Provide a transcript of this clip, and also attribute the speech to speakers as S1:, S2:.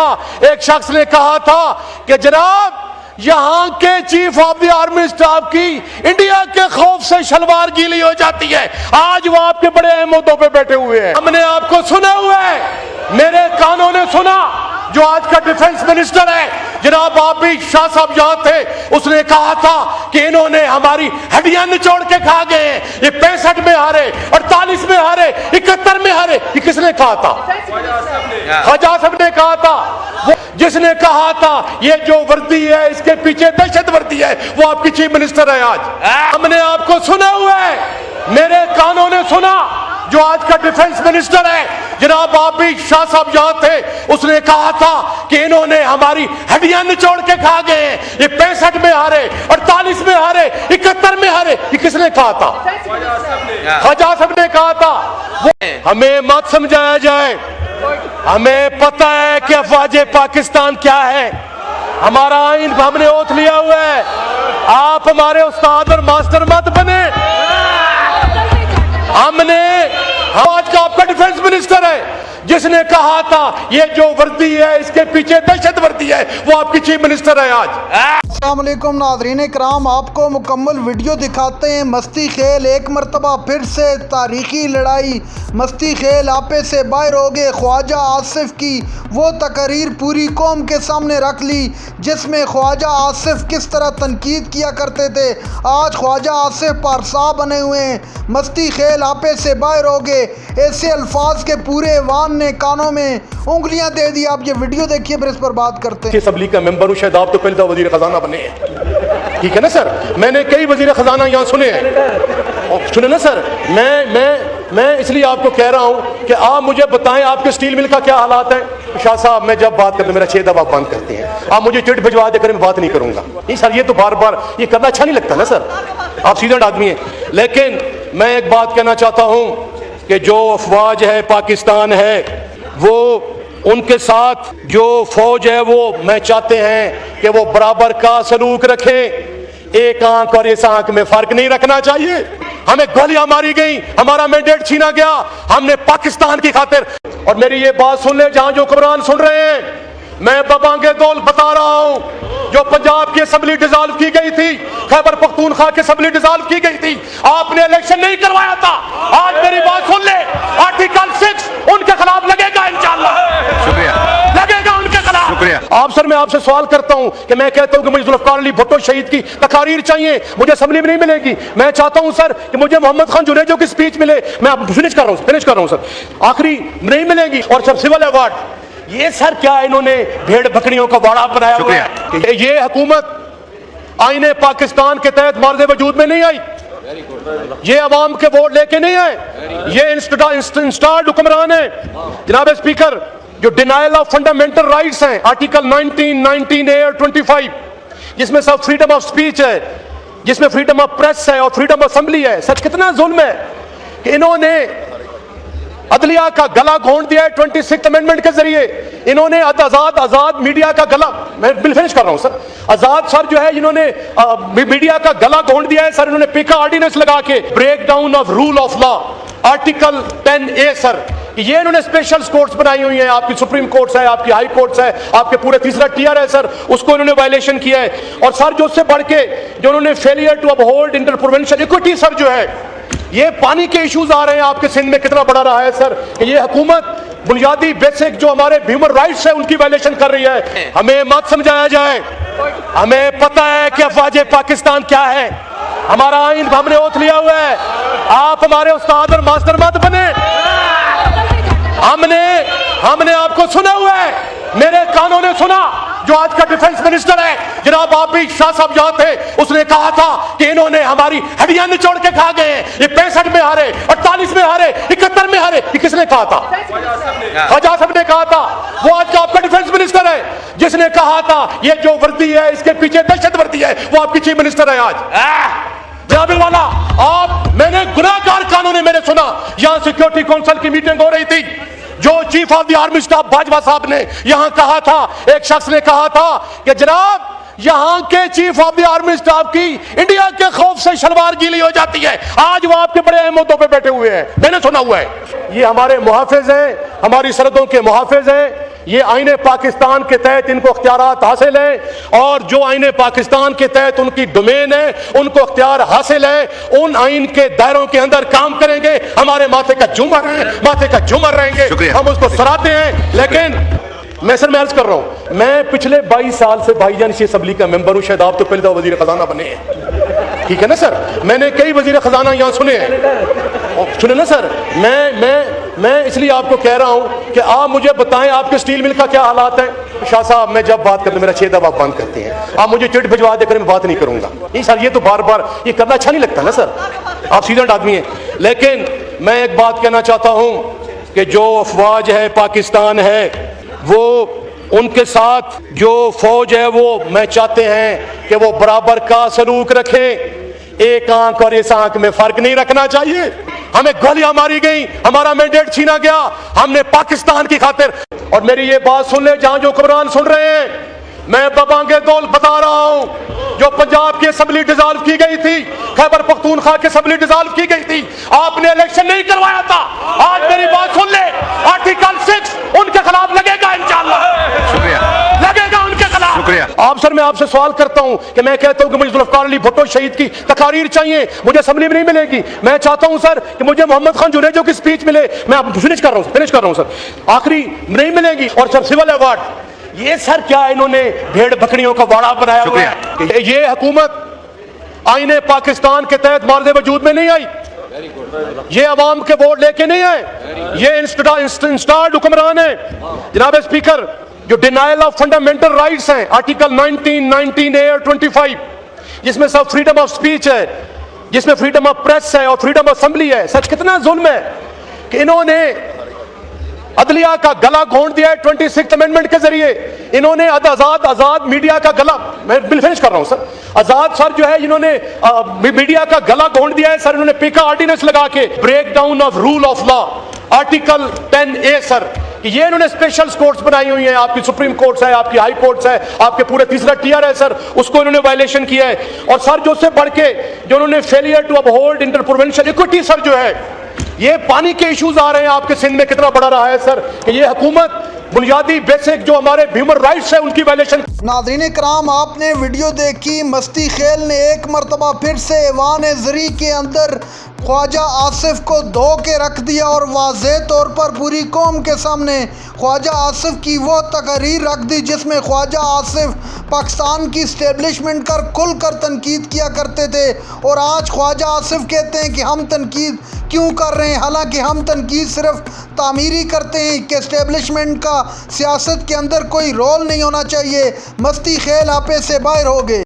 S1: تھا, ایک شخص نے کہا تھا کہ جناب یہاں کے chief of the army staff کی انڈیا کے خوف سے شلوار گیلی ہو جاتی ہے. آج وہ آپ کے بڑے اہم عہدوں پہ بیٹھے ہوئے ہیں. ہم نے آپ کو سنا ہوا ہے, میرے کانوں نے سنا, جو آج کا ڈیفنس منسٹر ہے جناب آپ بھی شاہ صاحب یہاں تھے, اس نے کہا تھا کہ انہوں نے ہماری ہڈیاں نچوڑ کے کھا گئے ہیں. یہ 65 میں ہارے, 48 میں ہارے, 71 میں ہارے. یہ کس نے کہا تھا؟ خواجہ صاحب نے کہا تھا. جس نے کہا تھا یہ جو وردی ہے اس کے پیچھے دہشت وردی ہے, وہ آپ کی چیف منسٹر ہے. آج ہم نے آپ کو سنا ہوا ہے, میرے کانوں نے سنا, جو آج کا ڈیفنس منسٹر ہے جناب آپ بھی شاہ صاحب یہاں تھے, اس نے کہا تھا کہ انہوں نے ہماری ہڈیاں نچوڑ کے کھا گئے ہیں. یہ 65 میں ہارے, 48 میں ہارے, 71 میں ہارے. یہ کس نے کہا تھا؟ خواجہ صاحب نے کہا تھا. ہمیں مت سمجھایا جائے, ہمیں پتہ ہے کہ افواج پاکستان کیا ہے. ہمارا آئین ہم نے اوتھ لیا ہوا ہے. آپ ہمارے استاد اور ماسٹر مت بنے. ہم نے آج کا آپ کا ڈیفنس منسٹر ہے جس نے کہا تھا یہ جو وردی ہے اس کے پیچھے دہشت وردی ہے, وہ آپ کی چیف منسٹر ہے. آج
S2: السلام علیکم ناظرین کرام, آپ کو مکمل ویڈیو دکھاتے ہیں. مستی خیل ایک مرتبہ پھر سے تاریخی لڑائی, مستی خیل آپے سے باہر ہو گئے. خواجہ آصف کی وہ تقریر پوری قوم کے سامنے رکھ لی جس میں خواجہ آصف کس طرح تنقید کیا کرتے تھے. آج خواجہ آصف پارسا بنے ہوئے ہیں. مستی خیل آپے سے باہر ہو گئے, ایسے الفاظ کے پورے ایوان نے کانوں میں انگلیاں دے دی. آپ یہ ویڈیو دیکھیے پھر اس پر بات کرتے ہیں.
S1: اسمبلی کا ممبر ہوں, شاید آپ تو پہلے وزیر خزانہ بنے ہیں, ٹھیک ہے نا سر. میں نے کئی وزیر خزانہ یہاں سنے ہیں, سنے نا سر. میں اس لیے آپ کو کہہ رہا ہوں کہ آپ مجھے بتائیں آپ کے سٹیل مل کا کیا حالات ہے. شاہ صاحب میں جب بات کرتا ہوں میرا 6 دفعہ بند کرتے ہیں, آپ مجھے چٹ بھجوا دے کر میں بات نہیں کروں گا. نہیں سر, یہ تو بار بار یہ کرنا اچھا نہیں لگتا نا سر, آپ سیدھا آدمی ہیں. لیکن میں ایک بات کہنا چاہتا ہوں کہ جو افواج ہے پاکستان ہے, وہ ان کے ساتھ جو فوج ہے وہ میں چاہتے ہیں کہ وہ برابر کا سلوک رکھیں. ایک آنکھ اور اس آنکھ میں فرق نہیں رکھنا چاہیے. ہمیں گولیاں ماری گئیں, ہمارا مینڈیٹ چھینا گیا, ہم نے پاکستان کی خاطر. اور میری یہ بات سن لیں جہاں جو حکمران سن رہے ہیں, میں ببانگے دول بتا رہا ہوں, جو پنجاب کی اسمبلی ڈیزالو کی گئی تھی, خیبر پختونخوا کی اسمبلی ڈیزالو کی گئی تھی, آپ نے الیکشن نہیں کروایا تھا. آج میری بات سن لیں, آرٹیکل 6 ان کے خلاف لگے گا انشاءاللہ. شکریہ. لگے گا ان کے خلاف. شکریہ. آپ سر میں آپ سے سوال کرتا ہوں کہ میں کہتا ہوں کہ مجھے ذوالفقار علی بھٹو شہید کی تقاریر چاہیے, مجھے اسمبلی میں نہیں ملے گی. میں چاہتا ہوں سر کہ مجھے محمد خان جنیجو کی سپیچ ملے. میں فنش کر رہا ہوں سر, آخری نہیں ملے گی. اور سر سول ایوارڈ, یہ سر کیا انہوں نے بھیڑ بکریوں کا باڑا بنایا ہوا ہے. یہ حکومت آئین پاکستان کے تحت مارز وجود میں نہیں آئی, یہ عوام کے ووٹ لے کے نہیں آئے, یہ انسٹالڈ حکمران ہیں. جناب اسپیکر, جو ڈینائل آف فنڈامنٹل رائٹس ہیں, آرٹیکل 19, 19A اور 25, جس میں سب فریڈم آف سپیچ ہے, جس میں فریڈم آف پریس ہے اور فریڈم آف اسمبلی ہے. سچ کتنا ظلم ہے کہ انہوں نے عدلیہ کا گلا گھونٹ دیا ہے 26th امینڈمنٹ کے ذریعے. انہوں نے آزاد میڈیا کا گلا, میں بل فنش کر رہا ہوں سر, آزاد سر جو ہے انہوں نے میڈیا کا گلا گھونٹ دیا ہے سر. انہوں نے پیکا آرڈیننس لگا کے breakdown of rule of law, article 10A sir, یہ انہوں نے اسپیشل کورٹس بنائی ہوئی ہیں. آپ کی سپریم کورٹس ہے, آپ کی ہائی کورٹس ہے, آپ کے پورے تیسرا ٹیئر ہے سر, اس کو انہوں نے وائلیشن کیا ہے. اور سر جو اس سے بڑھ کے جو انہوں نے failure to uphold inter provincial equity sir جو ہے, یہ پانی کے ایشوز آ رہے ہیں آپ کے سندھ میں, کتنا بڑا رہا ہے سر کہ یہ حکومت بنیادی بیسک جو ہمارے ہیومن رائٹس ہیں ان کی وائلیشن کر رہی ہے. ہمیں مت سمجھایا جائے, ہمیں پتہ ہے کہ افواج پاکستان کیا ہے. ہمارا آئین ہم نے اوتھ لیا ہوا ہے. آپ ہمارے استاد اور ماسٹر مت بنے. ہم نے آپ کو سنا ہوا ہے, میرے کانوں نے سنا, جو آج کا ڈیفنس منسٹر ہے جناب آپ بھی شاہ صاحب یہاں تھے, اس نے کہا تھا کہ انہوں نے ہماری ہڈیاں نچوڑ کے کھا گئے ہیں. یہ 65 میں ہارے, 48 میں ہارے, 71 میں ہارے. یہ کس نے کہا تھا؟ خواجہ صاحب نے کہا تھا. وہ آج کا آپ کا ڈیفنس منسٹر ہے جس نے کہا تھا یہ جو وردی ہے اس کے پیچھے دہشت وردی ہے, وہ آپ کی چیف منسٹر ہے. آج جناب والا, آپ میں نے گناہ گار کانوں نے میرے سنا, یہاں سیکیورٹی کونسل کی میٹنگ ہو رہی تھی, جو chief of the army staff Bajwa صاحب نے یہاں کہا تھا, ایک شخص نے کہا تھا کہ جناب یہاں کے chief of the army staff کی انڈیا کے خوف سے شلوار گیلی ہو جاتی ہے. آج وہ آپ کے بڑے اہم عہدوں پہ بیٹھے ہوئے ہیں, میں نے سنا ہوا ہے. یہ ہمارے محافظ ہیں, ہماری سرحدوں کے محافظ ہیں, یہ آئین پاکستان کے تحت ان کو اختیارات حاصل ہیں، اور جو آئین پاکستان کے تحت ان کی ڈومین ہے ان کو اختیار حاصل ہے، ان آئین کے دائروں کے اندر کام کریں گے۔ ہمارے ماتھے کا جمر ہے، ماتھے کا جمر رہیں گے، ہم اس کو سراہتے ہیں۔ لیکن میں عرض کر رہا ہوں، میں پچھلے 22 سال سے بھائی جان اسی اسمبلی کا ممبر ہوں، شاید آپ تو پہلے وزیر خزانہ بنے ہیں، ٹھیک ہے نا سر؟ میں نے کئی وزیر خزانہ یہاں سنے ہیں، سنے نا سر؟ میں اس لیے آپ کو کہہ رہا ہوں کہ آپ مجھے بتائیں آپ کے سٹیل مل کا کیا حالات ہیں۔ شاہ صاحب میں جب بات کرتا ہوں میرا 6 دفعہ بند کرتے ہیں، آپ مجھے چٹ بھجوا دے کر میں بات نہیں کروں گا۔ نہیں سر، یہ تو بار بار یہ کرنا اچھا نہیں لگتا نا سر، آپ سیدھا آدمی ہیں۔ لیکن میں ایک بات کہنا چاہتا ہوں کہ جو افواج ہے پاکستان ہے، وہ ان کے ساتھ جو فوج ہے وہ میں چاہتے ہیں کہ وہ برابر کا سلوک رکھیں، ایک آنکھ اور اس آنکھ میں فرق نہیں رکھنا چاہیے۔ ہمیں گولیاں ماری گئیں، ہمارا مینڈیٹ چھینا گیا، ہم نے پاکستان کی خاطر۔ اور میری یہ بات سن لیں جہاں جو حکمران سن رہے ہیں، میں ببانگے دول بتا رہا ہوں، جو پنجاب کی اسمبلی ڈیزالو کی گئی تھی، خیبر پختونخوا کی اسمبلی ڈیزالو کی گئی تھی، آپ نے الیکشن نہیں کروایا تھا۔ آج میری بات سن لیں، آرٹیکل 6 ان کے خلاف لگے گا انشاءاللہ، لگے گا ان کے خلاف۔ آپ سر، میں آپ سے سوال کرتا ہوں کہ میں کہتا ہوں کہ مجھے ذوالفقار علی بھٹو شہید کی تقاریر چاہیے، مجھے اسمبلی میں نہیں ملے گی۔ میں چاہتا ہوں سر کہ مجھے محمد خان جنیجو کی سپیچ ملے، میں فنش کر رہا ہوں سر، آخری نہیں ملے گی۔ اور سر سول ایوارڈ، یہ سر کیا انہوں نے بھیڑ بکریوں کا واڑہ بنایا ہوا ہے؟ یہ حکومت آئین پاکستان کے تحت مارد وجود میں نہیں آئی، یہ عوام کے ووٹ لے کے نہیں آئے، یہ انسٹارڈ حکمران ہیں۔ جناب اسپیکر، جو ڈینائل آف فنڈامنٹل رائٹس ہیں، آرٹیکل 19A اور 25، جس میں سب فریڈم آف سپیچ ہے، جس میں فریڈم آف پریس ہے اور فریڈم آف اسمبلی ہے، سچ کتنا ظلم ہے کہ انہوں نے عدلیہ کا گلا گھونٹ دیا ہے 26 امینڈمنٹ کے ذریعے۔ انہوں نے آزاد میڈیا کا گلا، میں بل فنش کر رہا ہوں سر، آزاد سر جو ہے انہوں نے میڈیا کا گلا گھونٹ دیا ہے سر، انہوں نے پیکا آرڈیننس لگا کے، breakdown of rule of law, article 10A sir, کہ یہ انہوں نے اسپیشل کورٹس بنائی ہوئی ہیں، آپ کی سپریم کورٹس ہے، آپ کی ہائی کورٹس ہے، آپ کے پورے تیسرا ٹیئر ہے سر، اس کو انہوں نے وائلیشن کیا ہے۔ اور سر جو سے بڑھ کے جو انہوں نے failure to uphold inter provincial equity sir جو ہے، یہ پانی کے ایشوز آ رہے ہیں آپ کے سندھ میں، کتنا بڑا رہا ہے سر کہ یہ حکومت بنیادی بیسک جو ہمارے ہیومن رائٹس ہیں ان کی وائلیشن۔
S2: ناظرین کرام، آپ نے ویڈیو دیکھی، مستی خیل نے ایک مرتبہ پھر سے ایوان زرعی کے اندر خواجہ آصف کو دھو کے رکھ دیا اور واضح طور پر پوری قوم کے سامنے خواجہ آصف کی وہ تقریر رکھ دی جس میں خواجہ آصف پاکستان کی اسٹیبلشمنٹ کا کھل کر تنقید کیا کرتے تھے، اور آج خواجہ آصف کہتے ہیں کہ ہم تنقید کیوں کر رہے ہیں، حالانکہ ہم تنقید صرف تعمیری کرتے ہیں کہ اسٹیبلشمنٹ کا سیاست کے اندر کوئی رول نہیں ہونا چاہیے۔ مستی خیل آپے سے باہر ہو گئے۔